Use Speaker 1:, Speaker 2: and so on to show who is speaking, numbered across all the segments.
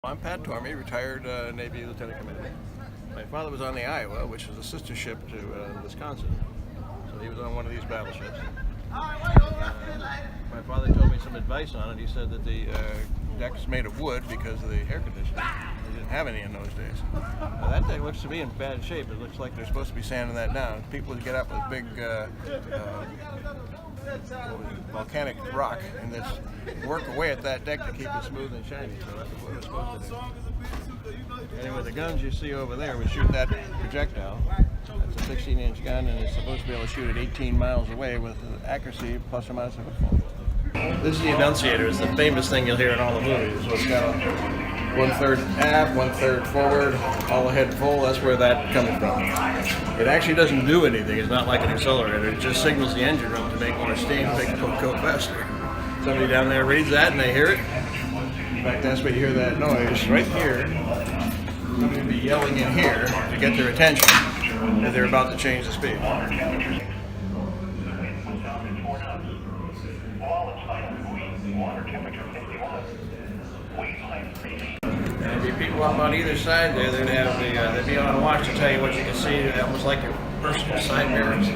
Speaker 1: I'm Pat Tormey, retired Navy Lieutenant Commander. My father was on the Iowa, which is a sister ship to Wisconsin. So he was on one of these battleships. My father told me some advice on it. He said that the deck's made of wood because of the air conditioning. They didn't have any in those days. That deck looks to be in bad shape. It looks like they're supposed to be sanding that down. People get up with big volcanic rock and just work away at that deck to keep it smooth and shiny. So that's what we're supposed to do. Anyway, the guns you see over there, we shoot that projectile. That's a 16-inch gun, and it's supposed to be able to shoot it 18 miles away with accuracy plus or minus a football. This is the annunciator. It's the famous thing you'll hear in all the movies. So it's got a 1/3 aft, 1/3 forward, all ahead full. That's where that comes from. It actually doesn't do anything. It's not like an accelerator. It just signals the engine room to make more steam, make it go faster. Somebody down there reads that and they hear it. In fact, that's where you hear that noise right here. Somebody will be yelling in here to get their attention if they're about to change the speed. And if people up on either side there, they'd be on watch to tell you what you can see, almost like your personal side mirrors.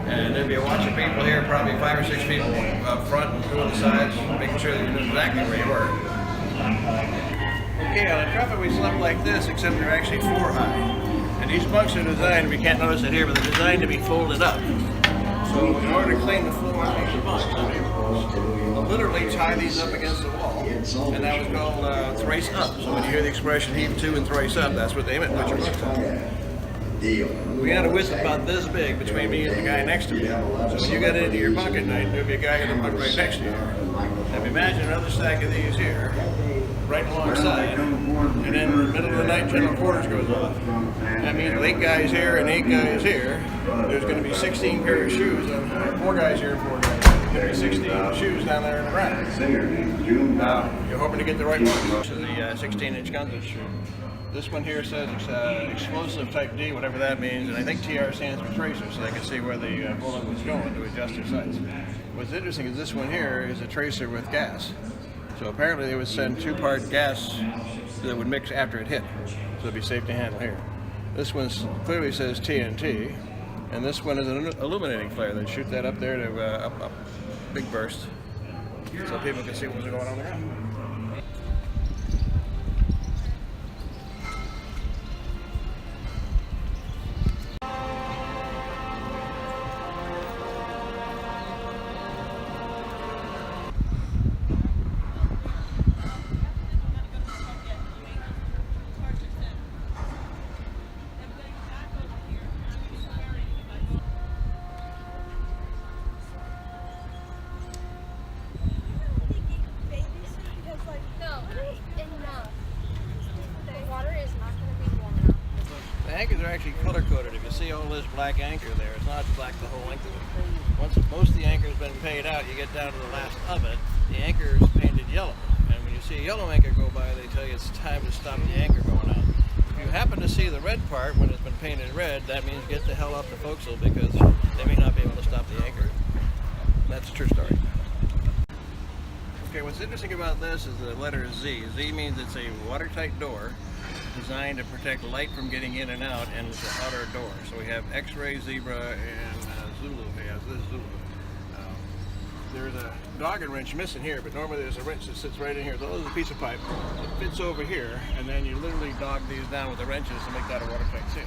Speaker 1: And there'd be a watch of people here, probably 5 or 6 people up front and 2 on the sides, making sure that you knew exactly where you were. Okay, on a trumpet we slept like this, except they're actually 4 high. And these bunks are designed, we can't notice it here, but they're designed to be folded up. So in order to clean the floor of the bunks, we'll literally tie these up against the wall. And that was called thrace up. So when you hear the expression heave to and thrace up, that's what they meant, put your bunks on. We had a width about this big between me and the guy next to me. So when you got into your bunk at night, there'd be a guy in the bunk right next to you. Now imagine another stack of these here, right alongside, and then in the middle of the night, general quarters goes off. That means with 8 guys here and 8 guys here, there's going to be 16 pair of shoes. 4 guys here and 4 guys there. There's going to be 16 shoes down there in the rack. Now, you're hoping to get the right one. This is the 16-inch gun that shoot. This one here says it's explosive type D, whatever that means, and I think TR stands for tracer, so they can see where the bullet was going to adjust their sights. What's interesting is this one here is a tracer with gas. So apparently they would send 2-part gas that would mix after it hit, so it'd be safe to handle here. This one clearly says TNT, and this one is an illuminating flare. They shoot that up there to up big burst, so people can see what's going on there. The anchors are actually color-coded. If you see all this black anchor there, it's not black the whole length of it. Once most of the anchor has been paid out, you get down to the last of it, the anchor is painted yellow. And when you see a yellow anchor go by, they tell you it's time to stop the anchor going out. If you happen to see the red part when it's been painted red, that means get the hell off the forecastle because they may not be able to stop the anchor. That's a true story. Okay, what's interesting about this is the letter Z. Z means it's a watertight door designed to protect light from getting in and out, and it's an outer door. So we have X-ray, zebra, and Zulu. Yeah, this is Zulu. There's a dogger wrench missing here, but normally there's a wrench that sits right in here. So there's a piece of pipe that fits over here, and then you literally dog these down with the wrenches to make that a watertight seal.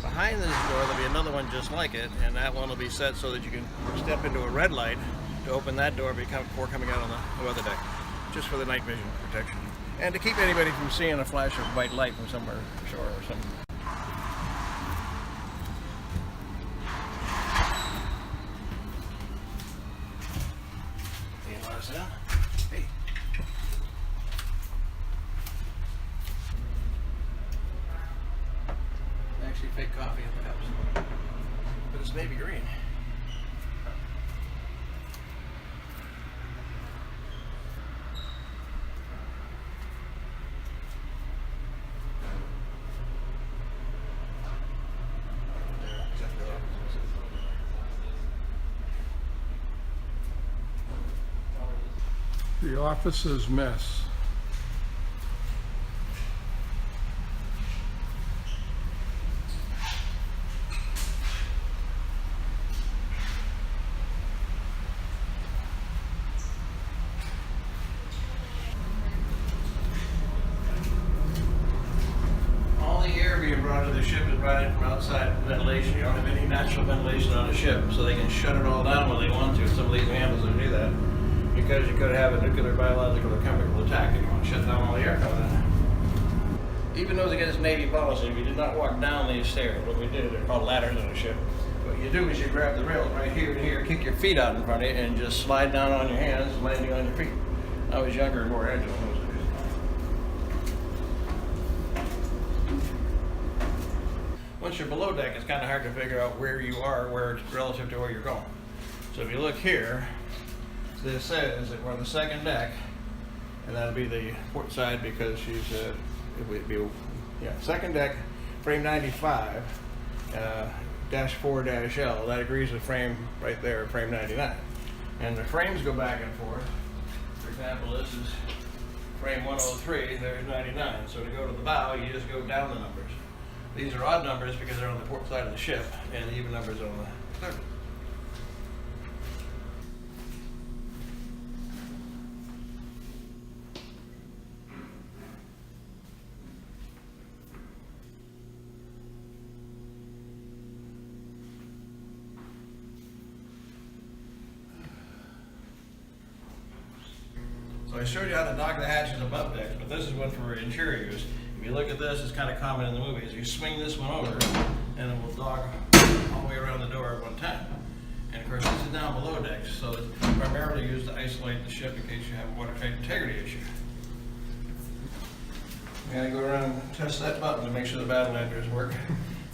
Speaker 1: Behind this door, there'll be another one just like it, and that one will be set so that you can step into a red light to open that door before coming out on the weather deck, just for the night vision protection. And to keep anybody from seeing a flash of white light from somewhere ashore or something. Hey. Actually fake coffee in the cups, but it's navy green.
Speaker 2: The officer's mess.
Speaker 1: Generally, the ship is running from outside ventilation. You don't have any natural ventilation on a ship, so they can shut it all down when they want to. Some of these handles will do that because you could have a nuclear, biological, or chemical attack and you want to shut down all the air coming in. Even though it's against Navy policy, we did not walk down these stairs. What we did, they're called ladders on a ship. What you do is you grab the rails right here and here, kick your feet out in front of you, and just slide down on your hands, landing on your feet. I was younger and more agile in those days. Once you're below deck, it's kind of hard to figure out where you are, relative to where you're going. So if you look here, this says that we're on the second deck, and that'll be the port side because she's second deck, frame 95, -4-L. That agrees with frame right there, frame 99. And the frames go back and forth. For example, this is frame 103, there's 99. So to go to the bow, you just go down the numbers. These are odd numbers because they're on the port side of the ship, and even numbers on the starboard. So I showed you how to dock the hatches above decks, but this is one for interior use. If you look at this, it's kind of common in the movies. You swing this one over, and it will dock all the way around the door at one time. And of course, this is down below decks, so it's primarily used to isolate the ship in case you have a watertight integrity issue. I'm going to go around and test that button to make sure the battle anchors work.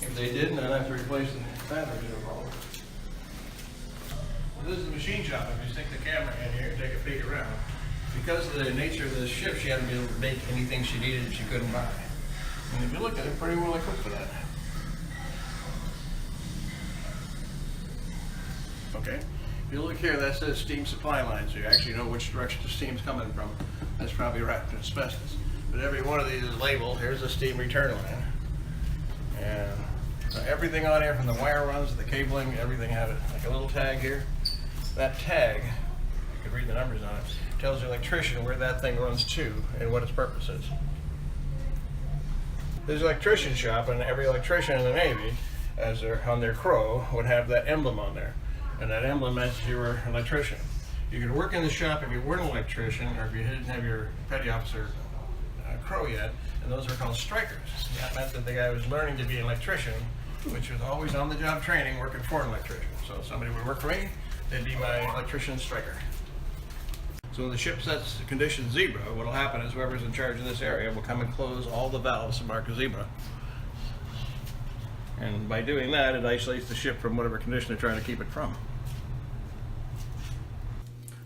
Speaker 1: If they didn't, I'd have to replace the batteries. This is the machine shop. If you stick the camera in here and take a peek around, because of the nature of this ship, she had to be able to make anything she needed she couldn't buy. And if you look at it, pretty well equipped for that. Okay, if you look here, that says steam supply line, so you actually know which direction the steam's coming from. That's probably wrapped in asbestos. But every one of these is labeled. Here's the steam return line. And everything on here, from the wire runs to the cabling, everything had like a little tag here. That tag, you can read the numbers on it, tells the electrician where that thing runs to and what its purpose is. There's an electrician shop, and every electrician in the Navy, as they're on their crow, would have that emblem on there. And that emblem meant you were an electrician. You could work in the shop if you weren't an electrician, or if you didn't have your petty officer crow yet, and those are called strikers. That meant that the guy was learning to be an electrician, which was always on the job training, working for an electrician. So if somebody would work for me, they'd be my electrician striker. So when the ship sets the condition zebra, what will happen is whoever's in charge of this area will come and close all the valves to mark a zebra. And by doing that, it isolates the ship from whatever condition they're trying to keep it from.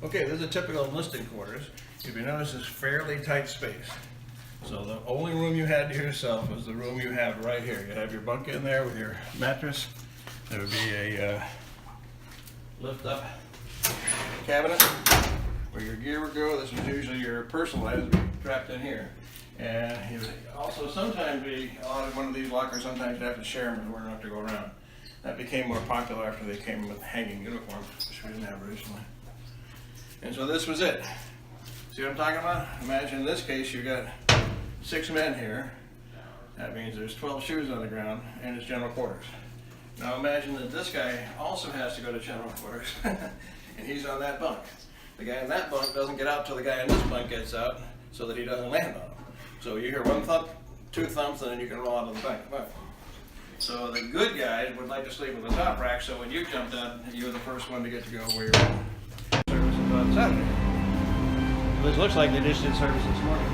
Speaker 1: Okay, this is a typical enlisting quarters. If you notice, it's fairly tight space. So the only room you had to yourself was the room you have right here. You have your bunk in there with your mattress. There would be a lift-up cabinet where your gear would go. This was usually your personal items trapped in here. And you would also sometimes be on one of these lockers. Sometimes you'd have to share them in order not to go around. That became more popular after they came with hanging uniforms, which we didn't have originally. And so this was it. See what I'm talking about? Imagine in this case you got 6 men here. That means there's 12 shoes on the ground, and it's general quarters. Now imagine that this guy also has to go to general quarters, and he's on that bunk. The guy in that bunk doesn't get out till the guy in this bunk gets out, so that he doesn't land on him. So you hear one thump, 2 thumps, and then you can roll out of the bunk. So the good guys would like to sleep in the top rack, so when you jumped out, you were the first one to get to go where you're going. Services on Saturday. This looks like they just did service this morning.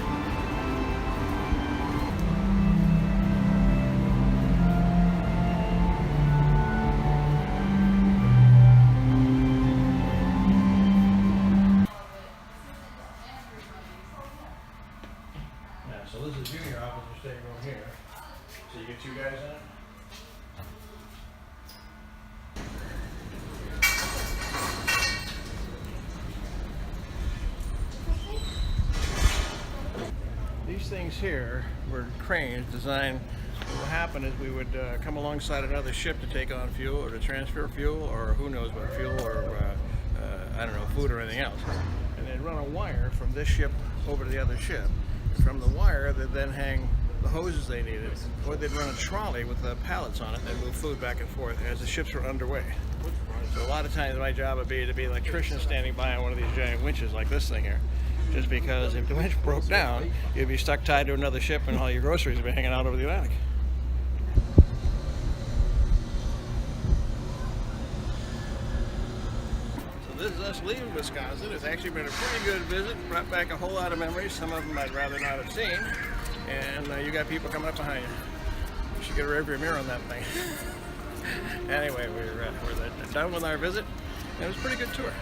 Speaker 1: So this is junior officer stateroom here. So you get 2 guys in it. These things here were cranes designed. What would happen is we would come alongside another ship to take on fuel or to transfer fuel, or who knows what fuel, or I don't know, food or anything else. And they'd run a wire from this ship over to the other ship. From the wire, they'd then hang the hoses they needed, or they'd run a trolley with pallets on it and move food back and forth as the ships were underway. So a lot of times my job would be to be an electrician standing by on one of these giant winches like this thing here. Just because if the winch broke down, you'd be stuck tied to another ship and all your groceries would be hanging out over the Atlantic. So this is us leaving Wisconsin. It's actually been a pretty good visit. Brought back a whole lot of memories. Some of them I'd rather not have seen. And you got people coming up behind you. You should get a rearview mirror on that thing. Anyway, we're done with our visit. It was a pretty good tour.